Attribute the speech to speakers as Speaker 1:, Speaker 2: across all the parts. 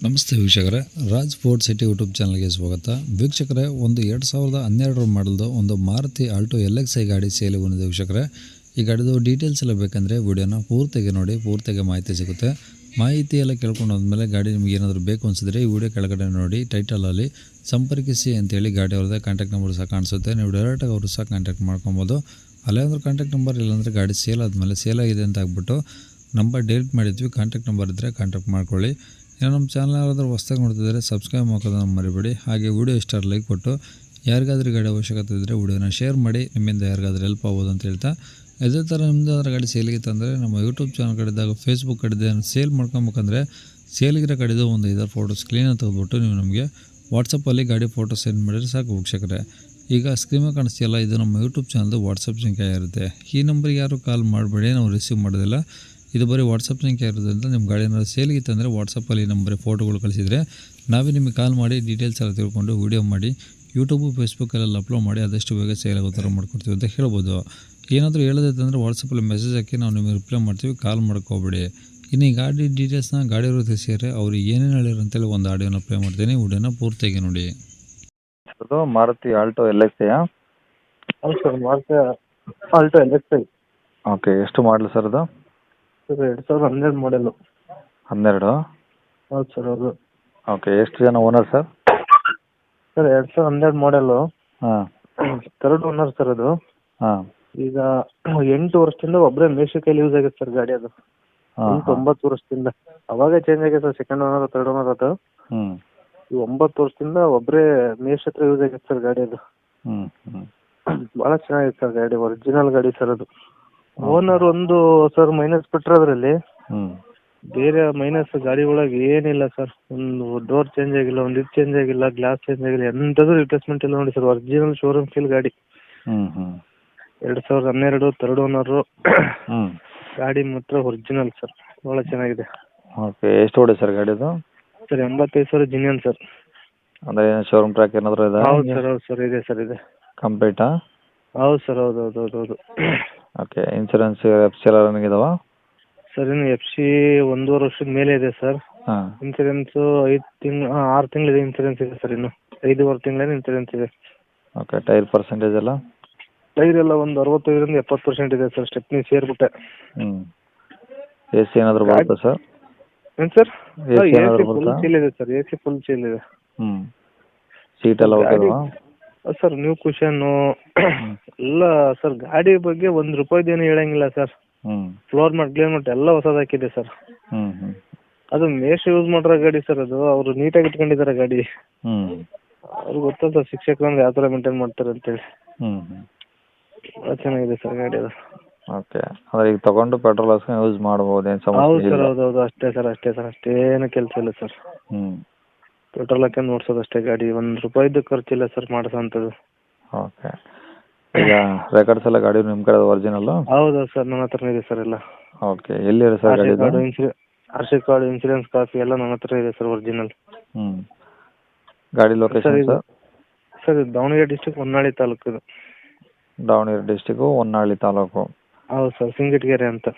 Speaker 1: ನಮಸ್ತೆ ವೀಕ್ಷಕರೇ, Raj fort city YouTube ಚಾನಲ್ಗೆ ಸ್ವಾಗತ. ವೀಕ್ಷಕರೇ, ಒಂದು 2012 ಮಾಡಲ್ದು ಒಂದು ಮಾರುತಿ ಆಲ್ಟೋ LXi ಗಾಡಿ ಸೇಲಿ ಬಂದಿದೆ ವೀಕ್ಷಕರೇ. ಈ ಗಾಡಿದು ಡೀಟೇಲ್ಸ್ ಎಲ್ಲ ಬೇಕಂದರೆ ವಿಡಿಯೋನ ಪೂರ್ತಿಗೆ ನೋಡಿ, ಪೂರ್ತಿಗೆ ಮಾಹಿತಿ ಸಿಗುತ್ತೆ. ಮಾಹಿತಿ ಎಲ್ಲ ಕೇಳ್ಕೊಂಡು ಹೋದ್ಮೇಲೆ ಗಾಡಿ ನಿಮಗೆ ಏನಾದರೂ ಬೇಕು ಅನಿಸಿದ್ರೆ ಈ ವಿಡಿಯೋ ಕೆಳಗಡೆ ನೋಡಿ, ಟೈಟಲಲ್ಲಿ ಸಂಪರ್ಕಿಸಿ ಅಂತೇಳಿ ಗಾಡಿ ಅವ್ರದ್ದೇ ಕಾಂಟ್ಯಾಕ್ಟ್ ನಂಬರ್ ಸಹ ಕಾಣಿಸುತ್ತೆ. ನೀವು ಡೈರೆಕ್ಟಾಗಿ ಅವರು ಸಹ ಕಾಂಟ್ಯಾಕ್ಟ್ ಮಾಡ್ಕೊಬೋದು. ಅಲ್ಲೇ ಒಂದು ಕಾಂಟ್ಯಾಕ್ಟ್ ನಂಬರ್ ಇಲ್ಲಾಂದರೆ ಗಾಡಿ ಸೇಲ್ ಆದಮೇಲೆ ಸೇಲ್ ಆಗಿದೆ ಅಂತ ಆಗ್ಬಿಟ್ಟು ನಂಬರ್ ಡಿಲೀಟ್ ಮಾಡಿದ್ವಿ. ಕಾಂಟ್ಯಾಕ್ಟ್ ನಂಬರ್ ಇದ್ದರೆ ಕಾಂಟ್ಯಾಕ್ಟ್ ಮಾಡ್ಕೊಳ್ಳಿ. ಇನ್ನು ನಮ್ಮ ಚಾನಲ್ ಯಾರಾದರೂ ಹೊಸದಾಗಿ ನೋಡ್ತಿದ್ದಾರೆ ಸಬ್ಸ್ಕ್ರೈಬ್ ಮಾಡೋದನ್ನು ಮರಿಬೇಡಿ. ಹಾಗೆ ವಿಡಿಯೋ ಇಷ್ಟ ಲೈಕ್ ಕೊಟ್ಟು ಯಾರಿಗಾದ್ರೂ ಗಾಡಿ ಅವಶ್ಯಕತೆ ಇದ್ದರೆ ವಿಡಿಯೋನ ಶೇರ್ ಮಾಡಿ, ನಿಮ್ಮಿಂದ ಯಾರಿಗಾದ್ರೂ ಹೆಲ್ಪ್ ಆಗ್ಬೋದು ಅಂತ ಹೇಳ್ತಾ, ಇದೇ ಥರ ನಿಮ್ಮದಾದ್ರೂ ಗಾಡಿ ಸೇಲಿಗಿತ್ತು ಅಂದರೆ ನಮ್ಮ ಯೂಟ್ಯೂಬ್ ಚಾನಲ್ ಕಡೆದಾಗ ಫೇಸ್ಬುಕ್ ಕಡೆದೇ ಸೇಲ್ ಮಾಡ್ಕೊಬೇಕಂದ್ರೆ ಸೇಲಿಗಿರೋ ಕಡೆದು ಒಂದು 5 ಫೋಟೋಸ್ ಕ್ಲೀನಾಗಿ ತೆಗೆದುಬಿಟ್ಟು ನೀವು ನಮಗೆ ವಾಟ್ಸಪ್ಪಲ್ಲಿ ಗಾಡಿ ಫೋಟೋ ಸೆಂಡ್ ಮಾಡಿದ್ರೆ ಸಾಕು ವೀಕ್ಷಕರೇ. ಈಗ ಸ್ಕ್ರೀನ್ ಮೇಲೆ ಕಾಣಿಸ್ತಿಲ್ಲ, ಇದು ನಮ್ಮ ಯೂಟ್ಯೂಬ್ ಚಾನಲ್ದು ವಾಟ್ಸಪ್ ಸಂಖ್ಯೆ ಇರುತ್ತೆ. ಈ ನಂಬರ್ಗೆ ಯಾರು ಕಾಲ್ ಮಾಡಬೇಡಿ, ನಾವು ರಿಸೀವ್ ಮಾಡೋದಿಲ್ಲ. ಇದು ಬರೀ ವಾಟ್ಸಪ್ ಸಂಖ್ಯೆ ಇರೋದ್ರಿಂದ ನಿಮ್ಮ ಗಾಡಿ ಏನಾದ್ರು ಸೇಲಿಗಿತ್ತು ಅಂದರೆ ವಾಟ್ಸಪ್ಪಲ್ಲಿ ನಂಬರ್ ಫೋಟೋಗಳು ಕಳಿಸಿದರೆ ನಾವೇ ನಿಮಗೆ ಕಾಲ್ ಮಾಡಿ ಡೀಟೇಲ್ಸ್ ಎಲ್ಲ ತಿಳ್ಕೊಂಡು ವೀಡಿಯೋ ಮಾಡಿ ಯೂಟ್ಯೂಬು ಫೇಸ್ಬುಕ್ಕಲ್ಲೆಲ್ಲ ಅಪ್ಲೋಡ್ ಮಾಡಿ ಆದಷ್ಟು ಬೇಗ ಸೇಲ್ ಆಗೋ ಥರ ಮಾಡ್ಕೊಡ್ತೀವಿ ಅಂತ ಹೇಳ್ಬೋದು. ಏನಾದರೂ ಹೇಳೋದೈತಂದರೆ ವಾಟ್ಸಪ್ಪಲ್ಲಿ ಮೆಸೇಜ್ ಹಾಕಿ ನಾವು ನಿಮಗೆ ರಿಪ್ಲೈ ಮಾಡ್ತೀವಿ, ಕಾಲ್ ಮಾಡ್ಕೋಬೇಡಿ. ಇನ್ನು ಈ ಗಾಡಿ ಡೀಟೇಲ್ಸ್ನ ಗಾಡಿಯವರು ತಿಳಿಸಿದರೆ ಅವ್ರು ಏನೇನು ಹೇಳಿದ್ರು ಅಂತೇಳಿ ಒಂದು ಆಡಿಯೋನ ಪ್ಲೇ ಮಾಡ್ತೀನಿ, ವಿಡಿಯೋನ ಪೂರ್ತಿಯಾಗಿ ನೋಡಿ.
Speaker 2: Maruti Alto LXi.
Speaker 3: ಹೌದು sir, Maruti Alto LXi.
Speaker 2: Okay, ಎಷ್ಟು ಮಾಡಲು ಸರ್ ಅದು?
Speaker 3: ಸರ್ 2012 ಮಾಡೆಲು.
Speaker 2: 12?
Speaker 3: ಹೌದು ಸರ್, ಹೌದು.
Speaker 2: ಓಕೆ, ಎಷ್ಟು ಜನ ಓನರ್ ಸರ್?
Speaker 3: ಸರ್ 2012 ಮಾಡೆಲು.
Speaker 2: ಹಾಂ.
Speaker 3: 3rd ಓನರ್ ಸರ್ ಅದು.
Speaker 2: ಹಾಂ.
Speaker 3: ಈಗ 8 ವರ್ಷದಿಂದ ಒಬ್ಬರೇ ಮೇಷ ಕೈಲಿ ಯೂಸ್ ಆಗುತ್ತೆ ಸರ್ ಗಾಡಿ ಅದು. 9 ವರ್ಷದಿಂದ ಅವಾಗೇ ಚೇಂಜ್ ಆಗಿದೆ sir, 2nd owner 3rd owner ಅದು. ಈ 9 ವರ್ಷದಿಂದ ಒಬ್ಬರೇ ಮೇಷ ಹತ್ರ ಯೂಸ್ ಆಗುತ್ತೆ ಸರ್ ಗಾಡಿ ಅದು. ಭಾಳ ಚೆನ್ನಾಗಿದೆ ಸರ್ ಗಾಡಿ, ಒರಿಜಿನಲ್ ಗಾಡಿ ಸರ್ ಅದು. ಓನರ್ ಒಂದು ಸರ್ ಮೈನಸ್ ಬಿಟ್ಟರೆ ಅದರಲ್ಲಿ ಬೇರೆ ಮೈನಸ್ ಗಾಡಿ ಒಳಗೆ ಏನಿಲ್ಲ ಸರ್. ಒಂದು ಡೋರ್ ಚೇಂಜ್ ಆಗಿಲ್ಲ, ಒಂದು ಇದು ಚೇಂಜ್ ಆಗಿಲ್ಲ, ಗ್ಲಾಸ್ ಚೇಂಜ್ ಆಗಿಲ್ಲ, ಎಂಥದ್ದು ರಿಪ್ಲೇಸ್ಮೆಂಟ್ ಇಲ್ಲ ನೋಡಿ ಸರ್. ಒರಿಜಿನಲ್ ಶೋರೂಮ್ ಫೀಲ್ ಗಾಡಿ. 2012 3rd ಓನರು ಗಾಡಿ ಮಾತ್ರ ಒರಿಜಿನಲ್ ಸರ್, ಭಾಳ ಚೆನ್ನಾಗಿದೆ.
Speaker 2: ಓಕೆ, ಎಷ್ಟು ಓಡಿ ಸರ್ ಗಾಡಿದು?
Speaker 3: Sir 85,000 ಜಿನಿಯನ್ sir.
Speaker 2: ಅಂದರೆ ಶೋರೂಮ್ ಟ್ರ್ಯಾಕ್ ಏನಾದರೂ ಇದೆ?
Speaker 3: ಹೌದು ಸರ್, ಹೌದು ಸರ್, ಇದೆ ಸರ್, ಇದೆ.
Speaker 2: ಕಂಪ್ಲೀಟಾ?
Speaker 3: ಹೌದು ಸರ್, ಹೌದು ಹೌದು ಹೌದು ಹೌದು.
Speaker 2: ಓಕೆ, ಇನ್ಸೂರೆನ್ಸ್ FC ಎಲ್ಲ ರನ್ನಿಂಗ್ ಇದಾವ?
Speaker 3: ಸರ್ ಇನ್ನು FC 1.5 ವರ್ಷದ ಮೇಲೆ ಇದೆ ಸರ್.
Speaker 2: ಹಾಂ.
Speaker 3: ಇನ್ಸೂರೆನ್ಸು 6 ತಿಂಗಳಿದೆ ಇನ್ಸೂರೆನ್ಸ್ ಇದೆ ಸರ್. ಇನ್ನು 5.5 ತಿಂಗಳೇನು ಇನ್ಸೂರೆನ್ಸ್ ಇದೆ.
Speaker 2: ಓಕೆ, ಟೈರ್ ಪರ್ಸೆಂಟೇಜ್ ಎಲ್ಲ?
Speaker 3: ಟೈರ್ ಎಲ್ಲ ಒಂದು 65ರಿಂದ 70% ಇದೆ ಸರ್, ಸ್ಟೆಪ್ನಿ ಸೇರಿಬಿಟ್ಟೆ.
Speaker 2: AC ಏನಾದರೂ ಬರುತ್ತಾ ಸರ್?
Speaker 3: ಏನು ಸರ್?
Speaker 2: AC
Speaker 3: AC
Speaker 2: ಏನಾದರೂ
Speaker 3: ಫುಲ್
Speaker 2: ಬರುತ್ತಾ?
Speaker 3: ಚೀಲ್ ಇದೆ ಸರ್, AC ಫುಲ್ ಚೀಲ್ ಇದೆ.
Speaker 2: ಸೀಟ್ ಎಲ್ಲ ಓಕೆ ಅಲ್ವಾ?
Speaker 3: ಸರ್ ನ್ಯೂ ಕುಷನ್ನು ಎಲ್ಲ ಸರ್. ಗಾಡಿ ಬಗ್ಗೆ ₹1 ಹೇಳಂಗಿಲ್ಲ sir. Floor mat clean mat ಎಲ್ಲ ಹೊಸದು ಹಾಕಿದೆ ಸರ್. ಅದು ಮೇಷ್ ಯೂಸ್ ಮಾಡಿರೋ ಗಾಡಿ ಸರ್ ಅದು. ಅವರು ನೀಟಾಗಿ ಇಟ್ಕೊಂಡಿದ್ದಾರೆ ಗಾಡಿ. ಅವ್ರಿಗೆ ಗೊತ್ತಲ್ಲ ಸರ್ ಶಿಕ್ಷಕರು ಅಂದ್ರೆ ಯಾವ ಥರ ಮೇಂಟೈನ್ ಮಾಡ್ತಾರೆ ಅಂತೇಳಿ. ಭಾಳ ಚೆನ್ನಾಗಿದೆ ಸರ್ ಗಾಡಿ ಅದು.
Speaker 2: ಓಕೆ, ಅಂದರೆ ಈಗ ತಗೊಂಡು ಪೆಟ್ರೋಲ್ ಹಾಕ್ಸ್ಕೊಂಡು ಯೂಸ್ ಮಾಡ್ಬೋದು, ಏನು ಸಮಸ್ಯೆ
Speaker 3: ಹೌದು
Speaker 2: ಇಲ್ಲ?
Speaker 3: ಸರ್, ಹೌದು ಹೌದು, ಅಷ್ಟೇ ಸರ್, ಅಷ್ಟೇ ಸರ್, ಅಷ್ಟೇನು ಕೆಲಸ ಇಲ್ಲ ಸರ್. ಪೆಟ್ರೋಲ್ ಹಾಕೊಂಡು ನೋಡ್ಸೋದು ಅಷ್ಟೇ ಗಾಡಿ. ₹1 ಖರ್ಚಿಲ್ಲ ಸರ್ ಮಾಡಿಸೋಂಥದ್ದು.
Speaker 2: ಓಕೆ, ಈಗ ರೆಕಾರ್ಡ್ಸ್ ಎಲ್ಲ ಗಾಡಿ ನಿಮ್ಮ ಕಡೆ ಒರಿಜಿನಲ್ಲು?
Speaker 3: ಹೌದು ಸರ್, ನನ್ನ ಹತ್ರನೇ ಇದೆ ಸರ್ ಎಲ್ಲ.
Speaker 2: ಓಕೆ, ಎಲ್ಲಿದೆ ಸರ್ ಗಾಡಿ?
Speaker 3: RC ಕಾರ್ಡು, ಇನ್ಸೂರೆನ್ಸ್ ಕಾಪಿ ಎಲ್ಲ ನನ್ನ ಹತ್ರ ಇದೆ ಸರ್, ಒರಿಜಿನಲ್.
Speaker 2: ಗಾಡಿ ಲೊಕೇಶನ್ ಸರ್?
Speaker 3: ಸರ್ ಇದು ದಾವಣಗೆರೆ ಡಿಸ್ಟಿಕ್, ಹೊನ್ನಾಳಿ ತಾಲೂಕು ಇದು.
Speaker 2: ದಾವಣಗೆರೆ ಡಿಸ್ಟಿಕ್ಕು, ಹೊನ್ನಾಳಿ ತಾಲೂಕು.
Speaker 3: ಹೌದು ಸರ್, ಸಿಂಗಟಗೆರೆ ಅಂತ.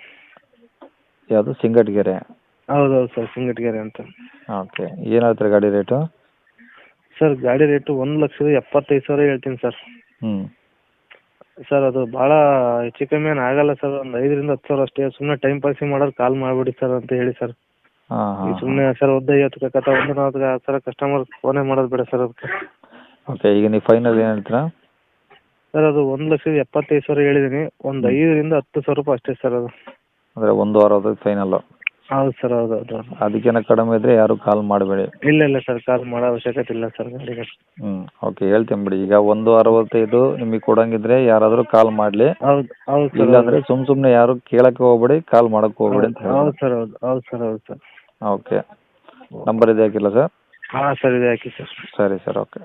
Speaker 2: ಯಾವುದು ಸಿಂಗಟಗೆರೆ?
Speaker 3: ಹೌದೌದು ಸರ್, ಸಿಂಗಟಗೆರೆ ಅಂತ.
Speaker 2: ಓಕೆ, ಏನು ಹೇಳ್ತೀರಿ ಗಾಡಿ ರೇಟು?
Speaker 3: ಸರ್ ಗಾಡಿ ರೇಟು 1,75,000 ಹೇಳ್ತೀನಿ ಸರ್. ಸರ್ ಅದು ಭಾಳ ಹೆಚ್ಚು ಕಮ್ಮಿ ಏನು ಆಗಲ್ಲ ಸರ್, ಒಂದು 5ರಿಂದ 10 ಸಾವಿರ ಅಷ್ಟೇ. ಸುಮ್ಮನೆ ಟೈಮ್ ಪಾಸಿಂಗ್ ಮಾಡೋರು ಕಾಲ್ ಮಾಡಿಬಿಡಿ ಸರ್ ಅಂತ ಹೇಳಿ ಸರ್. ಸುಮ್ಮನೆ ಸರ್ 50 40 ಆ ಥರ ಕಸ್ಟಮರ್ ಫೋನೇ ಮಾಡೋದು ಬೇಡ ಸರ್ ಅದಕ್ಕೆ.
Speaker 2: ಓಕೆ, ಈಗ ನೀವು ಫೈನಲ್ ಏನು ಹೇಳ್ತೀರಾ?
Speaker 3: ಸರ್ ಅದು 1,75,000 ಹೇಳಿದ್ದೀನಿ. ಒಂದು 5ರಿಂದ 10 ಸಾವಿರ ರೂಪಾಯಿ ಅಷ್ಟೇ ಸರ್ ಅದು.
Speaker 2: ಅಂದರೆ 1 ವಾರ ಫೈನಲ್ಲು?
Speaker 3: ಹೌದು ಸರ್, ಹೌದು ಹೌದು ಹೌದು.
Speaker 2: ಅದಕ್ಕೇನ ಕಡಿಮೆ ಇದ್ದರೆ ಯಾರು ಕಾಲ್ ಮಾಡಬೇಡಿ.
Speaker 3: ಇಲ್ಲ ಇಲ್ಲ ಸರ್, ಕಾಲ್ ಮಾಡೋ ಅವಶ್ಯಕತೆ ಇಲ್ಲ ಸರ್ ಗಾಡಿಗೆ.
Speaker 2: ಓಕೆ, ಹೇಳ್ತೀನಿ ಬಿಡಿ. ಈಗ 1,65 ನಿಮಗೆ ಕೊಡಂಗಿದ್ರೆ ಯಾರಾದರೂ ಕಾಲ್ ಮಾಡಲಿ.
Speaker 3: ಹೌದು ಹೌದು ಸರ್.
Speaker 2: ಇಲ್ಲಾಂದರೆ ಸುಮ್ಮನೆ ಯಾರು ಕೇಳಕ್ಕೆ ಹೋಗ್ಬೇಡಿ, ಕಾಲ್ ಮಾಡೋಕ್ಕೆ ಹೋಗ್ಬೇಡಿ ಅಂತ ಹೇಳಿ.
Speaker 3: ಹೌದು ಸರ್, ಹೌದು ಹೌದು ಸರ್, ಹೌದು ಸರ್.
Speaker 2: ಓಕೆ, ನಂಬರ್ ಇದೆ ಹಾಕಿಲ್ಲ ಸರ್?
Speaker 3: ಹಾಂ ಸರ್, ಇದೆ ಹಾಕಿ ಸರ್.
Speaker 2: ಸರಿ ಸರ್, ಓಕೆ.